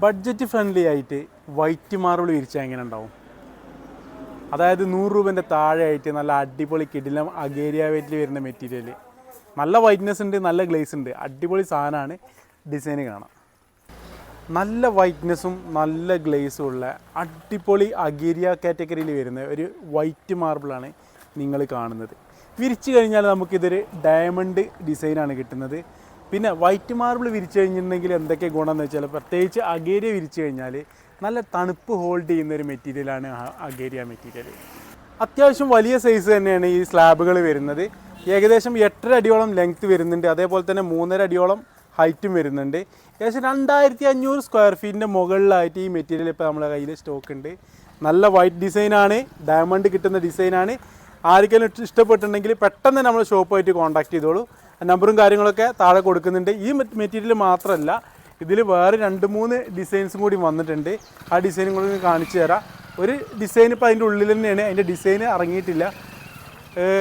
Budget friendly ആയിട്ട് white marble വിരിച്ചാൽ എങ്ങനെ ഉണ്ടാവും? അതായത് 100 രൂപേൻ്റെ താഴെ ആയിട്ട് നല്ല അടിപൊളി കിടിലം അഗേരിയ വെയിറ്റിൽ വരുന്ന മെറ്റീരിയൽ. നല്ല വൈറ്റ്നെസ് ഉണ്ട്, നല്ല ഗ്ലേസ് ഉണ്ട്, അടിപൊളി സാധനമാണ്. ഡിസൈന് കാണാം. നല്ല വൈറ്റ്നെസ്സും നല്ല ഗ്ലേസും ഉള്ള അടിപൊളി അഗേരിയ കാറ്റഗറിയിൽ വരുന്ന ഒരു വൈറ്റ് മാർബിളാണ് നിങ്ങൾ കാണുന്നത്. വിരിച്ചു കഴിഞ്ഞാൽ നമുക്കിതൊരു ഡയമണ്ട് ഡിസൈനാണ് കിട്ടുന്നത്. പിന്നെ വൈറ്റ് മാർബിൾ വിരിച്ചു കഴിഞ്ഞിട്ടുണ്ടെങ്കിൽ എന്തൊക്കെ ഗുണമെന്ന് വെച്ചാൽ, പ്രത്യേകിച്ച് അഗേരിയ വിരിച്ചു കഴിഞ്ഞാൽ നല്ല തണുപ്പ് ഹോൾഡ് ചെയ്യുന്നൊരു മെറ്റീരിയലാണ് അഗേരിയ മെറ്റീരിയൽ. അത്യാവശ്യം വലിയ സൈസ് തന്നെയാണ് ഈ സ്ലാബുകൾ വരുന്നത്. ഏകദേശം 8.5 അടിയോളം ലെങ്ത്ത് വരുന്നുണ്ട്. അതേപോലെ തന്നെ 3.5 അടിയോളം ഹൈറ്റും വരുന്നുണ്ട്. ഏകദേശം 2500 സ്ക്വയർ ഫീറ്റിൻ്റെ മുകളിലായിട്ട് ഈ മെറ്റീരിയൽ ഇപ്പോൾ നമ്മുടെ കയ്യിൽ സ്റ്റോക്ക് ഉണ്ട്. നല്ല വൈറ്റ് ഡിസൈനാണ്, ഡയമണ്ട് കിട്ടുന്ന ഡിസൈനാണ്. ആർക്കെങ്കിലും ഇഷ്ടപ്പെട്ടിട്ടുണ്ടെങ്കിൽ പെട്ടെന്ന് നമ്മൾ ഷോപ്പുമായിട്ട് കോൺടാക്ട് ചെയ്തോളൂ. നമ്പറും കാര്യങ്ങളൊക്കെ താഴെ കൊടുക്കുന്നുണ്ട്. ഈ മെറ്റീരിയൽ മാത്രമല്ല, ഇതിൽ വേറെ 2-3 ഡിസൈൻസും കൂടി വന്നിട്ടുണ്ട്. ആ ഡിസൈനും കൂടി കാണിച്ചു തരാം. ഒരു ഡിസൈൻ ഇപ്പോൾ അതിൻ്റെ ഉള്ളിൽ തന്നെയാണ്, അതിൻ്റെ ഡിസൈൻ ഇറങ്ങിയിട്ടില്ല.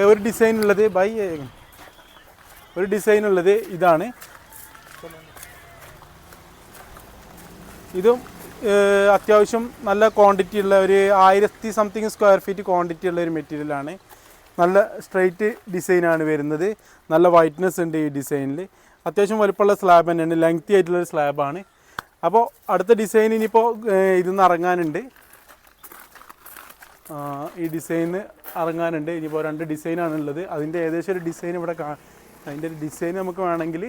ഒരു ഡിസൈനുള്ളത് ഇതാണ്. ഇതും അത്യാവശ്യം നല്ല ക്വാണ്ടിറ്റി ഉള്ള ഒരു 1000 സംതിങ് സ്ക്വയർ ഫീറ്റ് ക്വാണ്ടിറ്റി ഉള്ള ഒരു മെറ്റീരിയലാണ്. നല്ല സ്ട്രെയിറ്റ് ഡിസൈനാണ് വരുന്നത്. നല്ല വൈറ്റ്നെസ് ഉണ്ട് ഈ ഡിസൈനിൽ. അത്യാവശ്യം വലുപ്പമുള്ള സ്ലാബ് തന്നെയാണ്, ലെങ്തി ആയിട്ടുള്ളൊരു സ്ലാബാണ്. അപ്പോൾ അടുത്ത ഡിസൈൻ ഇനിയിപ്പോൾ ഇതിന്ന് ഇറങ്ങാനുണ്ട്. ഈ ഡിസൈന് ഇറങ്ങാനുണ്ട്. ഇനിയിപ്പോൾ 2 ഡിസൈനാണുള്ളത്. അതിൻ്റെ ഏകദേശം ഒരു ഡിസൈൻ ഇവിടെ അതിൻ്റെ ഒരു ഡിസൈൻ നമുക്ക് വേണമെങ്കിൽ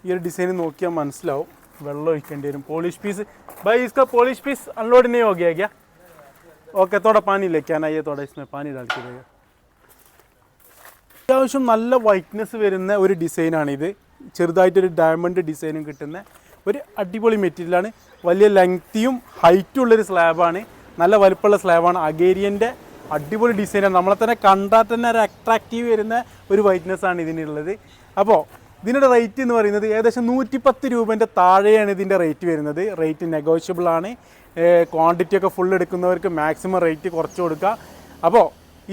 ഈ ഒരു ഡിസൈൻ നോക്കിയാൽ മനസ്സിലാവും. വെള്ളം ഒഴിക്കേണ്ടി വരും. പോളിഷ് പീസ് भाई इसका पॉलिश पीस अनलोड नहीं हो गया क्या? ओके थोड़ा पानी लेके आना, ये थोड़ा इसमें पानी डाल के देगा. അത്യാവശ്യം നല്ല വൈറ്റ്നെസ് വരുന്ന ഒരു ഡിസൈനാണിത്. ചെറുതായിട്ടൊരു ഡയമണ്ട് ഡിസൈനും കിട്ടുന്ന ഒരു അടിപൊളി മെറ്റീരിയലാണ്. വലിയ ലെങ്തിയും ഹൈറ്റും ഉള്ളൊരു സ്ലാബാണ്. നല്ല വലുപ്പമുള്ള സ്ലാബാണ്. അഗേരിയൻ്റെ അടിപൊളി ഡിസൈനാണ്. നമ്മളെ തന്നെ കണ്ടാൽ തന്നെ ഒരു അട്രാക്റ്റീവ് വരുന്ന ഒരു വൈറ്റ്നെസ്സാണ് ഇതിനുള്ളത്. അപ്പോൾ ഇതിൻ്റെ റേറ്റ് എന്ന് പറയുന്നത് ഏകദേശം 110 രൂപേൻ്റെ താഴെയാണ് ഇതിൻ്റെ റേറ്റ് വരുന്നത്. റേറ്റ് നെഗോഷ്യബിൾ ആണ്. ക്വാണ്ടിറ്റി ഒക്കെ ഫുൾ എടുക്കുന്നവർക്ക് മാക്സിമം റേറ്റ് കുറച്ച് കൊടുക്കുക. അപ്പോൾ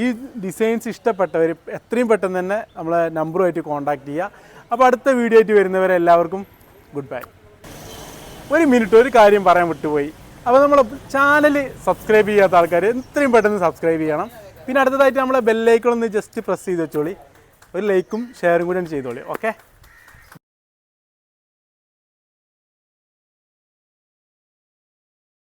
ഈ ഡിസൈൻസ് ഇഷ്ടപ്പെട്ടവർ എത്രയും പെട്ടെന്ന് തന്നെ നമ്മളെ നമ്പറുമായിട്ട് കോൺടാക്ട് ചെയ്യുക. അപ്പോൾ അടുത്ത വീഡിയോ ആയിട്ട് വരുന്നവരെല്ലാവർക്കും ഗുഡ് ബൈ. ഒരു മിനിറ്റ്, ഒരു കാര്യം പറയാൻ വിട്ടുപോയി. അപ്പോൾ നമ്മൾ ചാനൽ സബ്സ്ക്രൈബ് ചെയ്യാത്ത ആൾക്കാർ എത്രയും പെട്ടെന്ന് സബ്സ്ക്രൈബ് ചെയ്യണം. പിന്നെ അടുത്തതായിട്ട് നമ്മളെ ബെല്ലൈക്കൺ ഒന്ന് ജസ്റ്റ് പ്രസ് ചെയ്ത് വെച്ചോളി. ഒരു ലൈക്കും ഷെയറും കൂടി ചെയ്തോളി. ഓക്കെ.